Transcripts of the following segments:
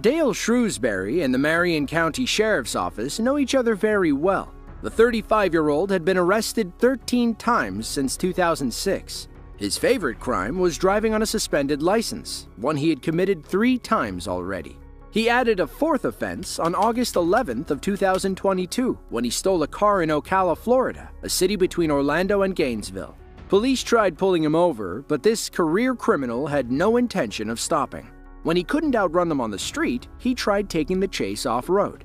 Dale Shrewsbury and the Marion County Sheriff's Office know each other very well. The 35-year-old had been arrested 13 times since 2006. His favorite crime was driving on a suspended license, one he had committed 3 times already. He added a 4th offense on August 11th of 2022 when he stole a car in Ocala, Florida, a city between Orlando and Gainesville. Police tried pulling him over, but this career criminal had no intention of stopping. When he couldn't outrun them on the street, he tried taking the chase off-road.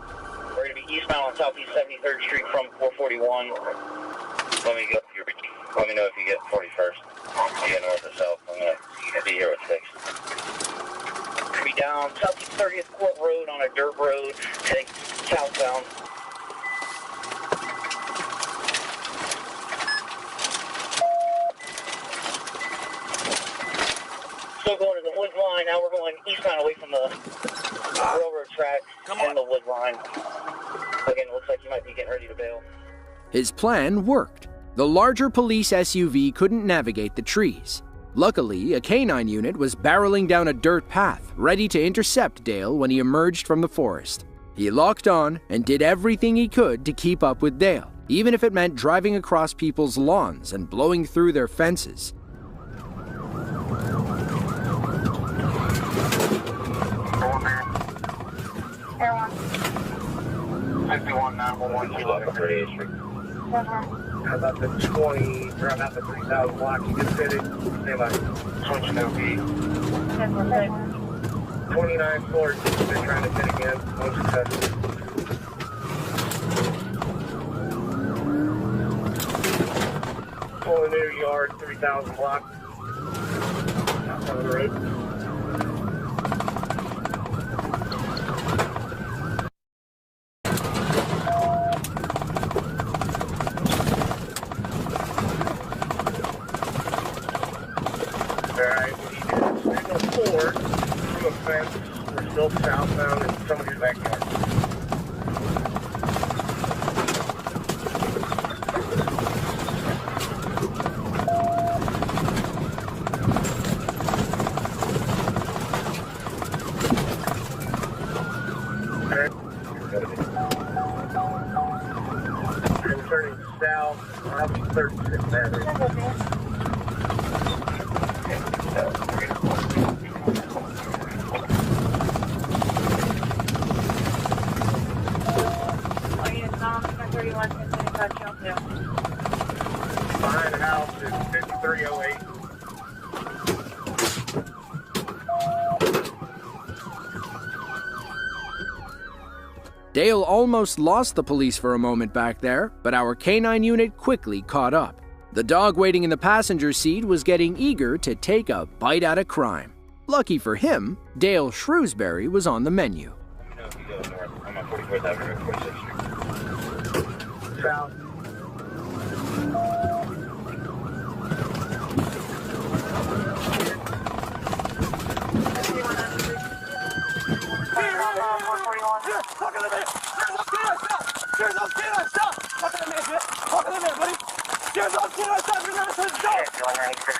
We're going to be eastbound on Southeast 73rd Street from 441. Let me know if you get 41st. You get north or south. I'm going to be here with 6. We'll be down Southeast 30th Court Road on a dirt road, heading southbound. Still going to the wood line. Now we're going eastbound away from the railroad tracks and the wood line. Again, it looks like you might be getting ready to bail. His plan worked. The larger police SUV couldn't navigate the trees. Luckily, a canine unit was barreling down a dirt path, ready to intercept Dale when he emerged from the forest. He locked on and did everything he could to keep up with Dale, even if it meant driving across people's lawns and blowing through their fences. Air 51 911, you looking for the street. How about the 20, or about the 3,000 block you just fitted? Stand by. Switching LP. 29 floors, been trying to fit again, no success. Pulling new yard, 3,000 block. Outside of the road. We're still southbound in somebody's backyard. I'm turning south. I'll be 36 Avenue. Behind the house is 5308. Dale almost lost the police for a moment back there, but our canine unit quickly caught up. The dog waiting in the passenger seat was getting eager to take a bite out of crime. Lucky for him, Dale Shrewsbury was on the menu. Let me know if you go north. I'm on 44th Avenue, 46th Street. South.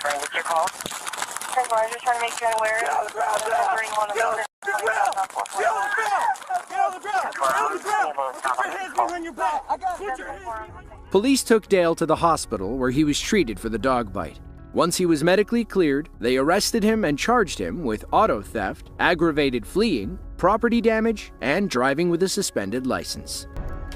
What's your call? I was just trying to make you aware. Get on the ground now! Get on the ground! Get on the ground! Get on the ground! Put your hands behind your back! Put your hands behind your back! Police took Dale to the hospital where he was treated for the dog bite. Once he was medically cleared, they arrested him and charged him with auto theft, aggravated fleeing, property damage, and driving with a suspended license.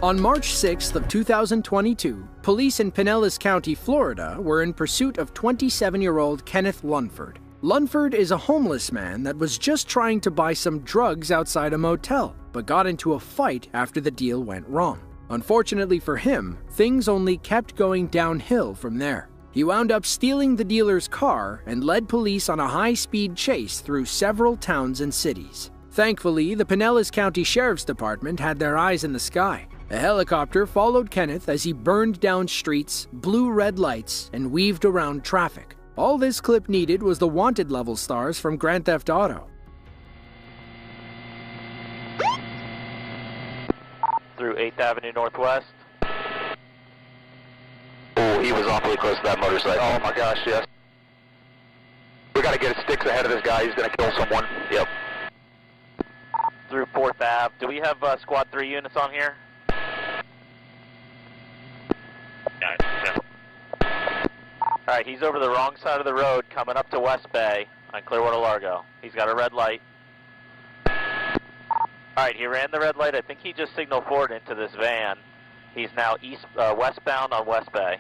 On March 6th of 2022, police in Pinellas County, Florida, were in pursuit of 27-year-old Kenneth Lunford. Lunford is a homeless man that was just trying to buy some drugs outside a motel, but got into a fight after the deal went wrong. Unfortunately for him, things only kept going downhill from there. He wound up stealing the dealer's car and led police on a high-speed chase through several towns and cities. Thankfully, the Pinellas County Sheriff's Department had their eyes in the sky. A helicopter followed Kenneth as he burned down streets, blew red lights, and weaved around traffic. All this clip needed was the wanted level stars from Grand Theft Auto. Through 8th Avenue Northwest. Oh, he was awfully close to that motorcycle. Oh my gosh, yes. We gotta get his sticks ahead of this guy, he's gonna kill someone. Yep. through 4th Ave. Do we have Squad 3 units on here? Alright, he's over the wrong side of the road coming up to West Bay on Clearwater Largo. He's got a red light. Alright, he ran the red light. I think he just signaled forward into this van. He's now westbound on West Bay.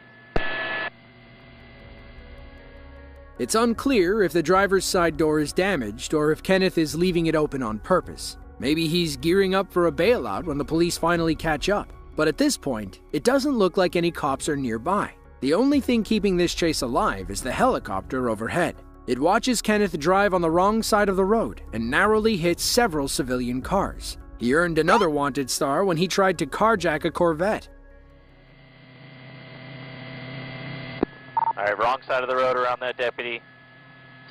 It's unclear if the driver's side door is damaged or if Kenneth is leaving it open on purpose. Maybe he's gearing up for a bailout when the police finally catch up. But at this point, it doesn't look like any cops are nearby. The only thing keeping this chase alive is the helicopter overhead. It watches Kenneth drive on the wrong side of the road and narrowly hits several civilian cars. He earned another wanted star when he tried to carjack a Corvette. Alright, wrong side of the road around that deputy.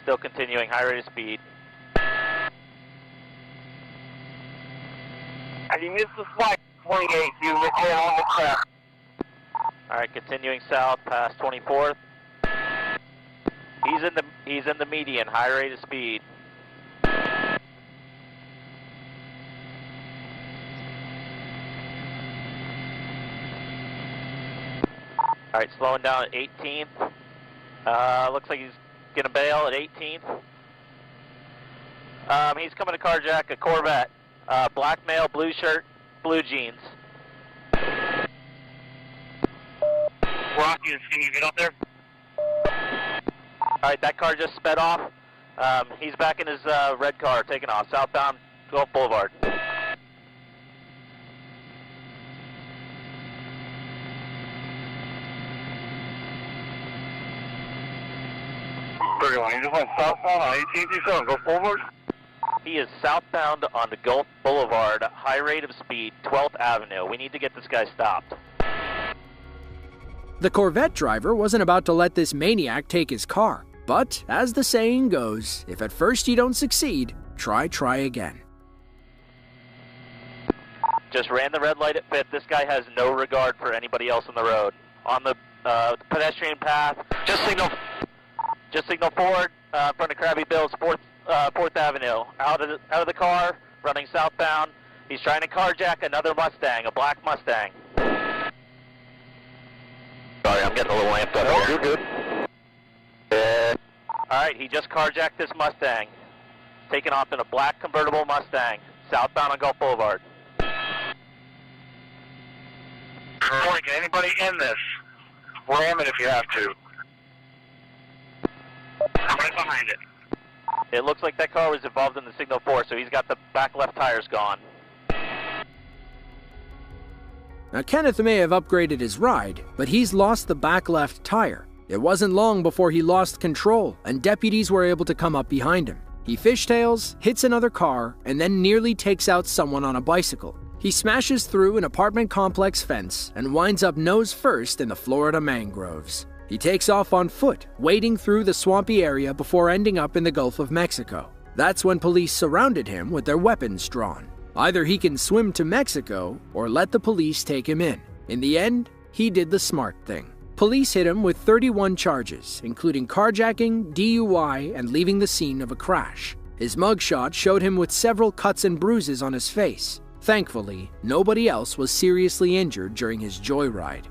Still continuing, high rate of speed. And you missed the flight, 28, you were on the track. Alright, continuing south past 24th. He's in the median, high rate of speed. Alright, slowing down at 18th. Looks like he's gonna bail at 18th. He's coming to carjack a Corvette. Black male, blue shirt, blue jeans. Rocky, can you get up there? Alright, that car just sped off. He's back in his red car, taking off, southbound Gulf Boulevard. 31, he just went southbound on 18th, you said, go forward? He is southbound on the Gulf Boulevard, high rate of speed, 12th Avenue. We need to get this guy stopped. The Corvette driver wasn't about to let this maniac take his car. But, as the saying goes, if at first you don't succeed, try again. Just ran the red light at 5th. This guy has no regard for anybody else on the road. On the pedestrian path, just signal forward in front of Krabby Bill's 4th Avenue. Out of the car, running southbound. He's trying to carjack another Mustang, a black Mustang. Sorry, I'm getting a little amped up here. You're good. Alright, he just carjacked this Mustang. Taking off in a black convertible Mustang, southbound on Gulf Boulevard. Morning, can anybody in this? Ram it if you have to. I'm right behind it. It looks like that car was involved in the Signal 4, so he's got the back left tires gone. Now, Kenneth may have upgraded his ride, but he's lost the back left tire. It wasn't long before he lost control, and deputies were able to come up behind him. He fishtails, hits another car, and then nearly takes out someone on a bicycle. He smashes through an apartment complex fence and winds up nose first in the Florida mangroves. He takes off on foot, wading through the swampy area before ending up in the Gulf of Mexico. That's when police surrounded him with their weapons drawn. Either he can swim to Mexico or let the police take him in. In the end, he did the smart thing. Police hit him with 31 charges, including carjacking, DUI, and leaving the scene of a crash. His mugshot showed him with several cuts and bruises on his face. Thankfully, nobody else was seriously injured during his joyride.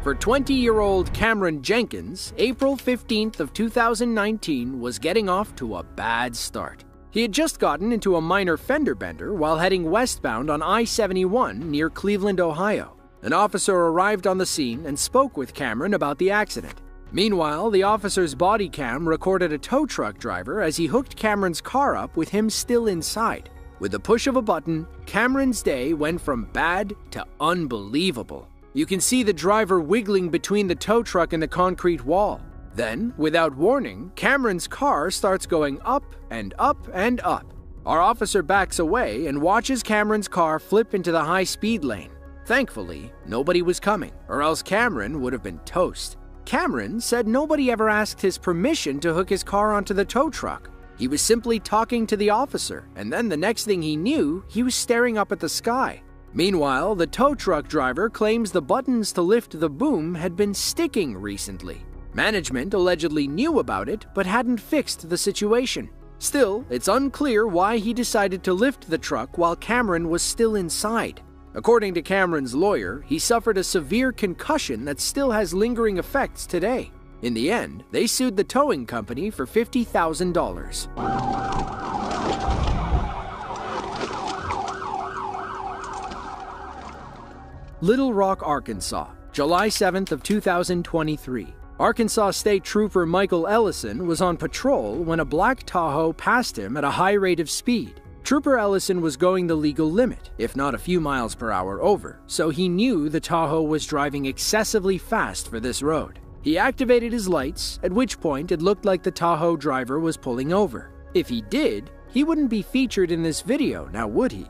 For 20-year-old Cameron Jenkins, April 15th of 2019 was getting off to a bad start. He had just gotten into a minor fender bender while heading westbound on I-71 near Cleveland, Ohio. An officer arrived on the scene and spoke with Cameron about the accident. Meanwhile, the officer's body cam recorded a tow truck driver as he hooked Cameron's car up with him still inside. With the push of a button, Cameron's day went from bad to unbelievable. You can see the driver wiggling between the tow truck and the concrete wall. Then, without warning, Cameron's car starts going up and up and up. Our officer backs away and watches Cameron's car flip into the high-speed lane. Thankfully, nobody was coming, or else Cameron would have been toast. Cameron said nobody ever asked his permission to hook his car onto the tow truck. He was simply talking to the officer, and then the next thing he knew, he was staring up at the sky. Meanwhile, the tow truck driver claims the buttons to lift the boom had been sticking recently. Management allegedly knew about it, but hadn't fixed the situation. Still, it's unclear why he decided to lift the truck while Cameron was still inside. According to Cameron's lawyer, he suffered a severe concussion that still has lingering effects today. In the end, they sued the towing company for $50,000. Little Rock, Arkansas, July 7th of 2023. Arkansas State Trooper Michael Ellison was on patrol when a black Tahoe passed him at a high rate of speed. Trooper Ellison was going the legal limit, if not a few miles per hour over, so he knew the Tahoe was driving excessively fast for this road. He activated his lights, at which point it looked like the Tahoe driver was pulling over. If he did, he wouldn't be featured in this video, now would he?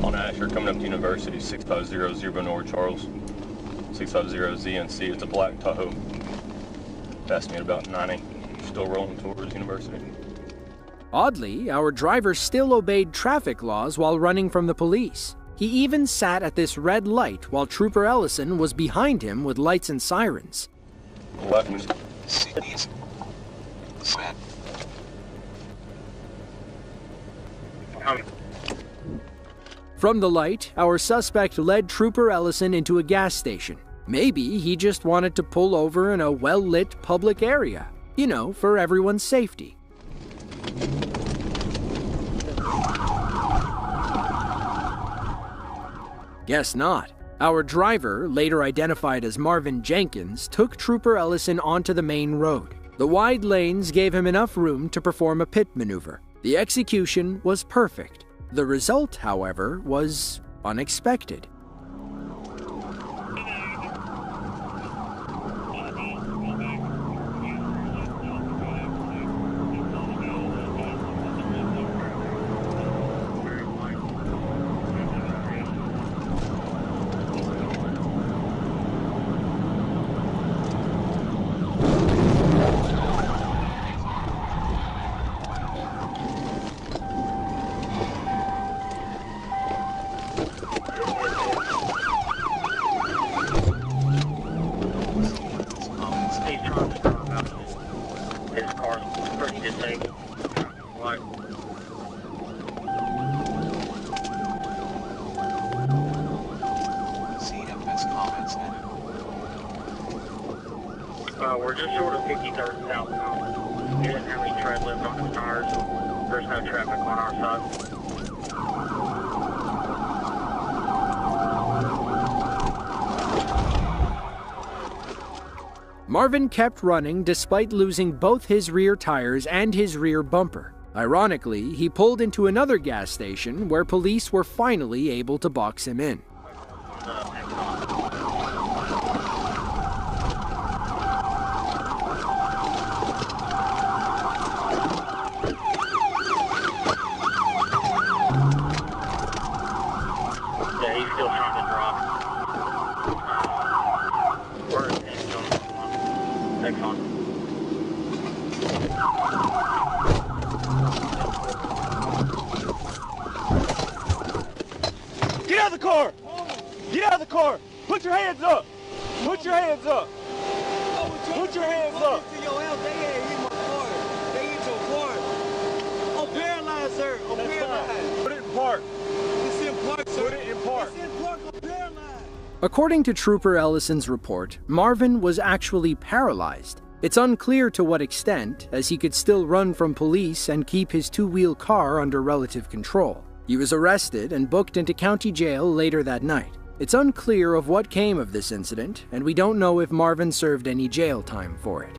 On Asher, coming up to University, 6500 North Charles, 650 ZNC. It's a black Tahoe. Passed me at about 90, still rolling towards University. Oddly, our driver still obeyed traffic laws while running from the police. He even sat at this red light while Trooper Ellison was behind him with lights and sirens. From the light, our suspect led Trooper Ellison into a gas station. Maybe he just wanted to pull over in a well-lit public area, you know, for everyone's safety. Guess not. Our driver, later identified as Marvin Jenkins, took Trooper Ellison onto the main road. The wide lanes gave him enough room to perform a pit maneuver. The execution was perfect. The result, however, was unexpected. We're just short of 53rd southbound. He didn't have any tread lift on his tires. There's no traffic on our side. Marvin kept running despite losing both his rear tires and his rear bumper. Ironically, he pulled into another gas station where police were finally able to box him in. Get out of the car! Get out of the car! Put your hands up! Put your hands up! Put your hands up! I'm paralyzed, sir. I'm paralyzed. Put it in park. It's in park, sir. Put it in park. It's in park. I'm paralyzed. According to Trooper Ellison's report, Marvin was actually paralyzed. It's unclear to what extent, as he could still run from police and keep his two-wheel car under relative control. He was arrested and booked into county jail later that night. It's unclear of what came of this incident, and we don't know if Marvin served any jail time for it.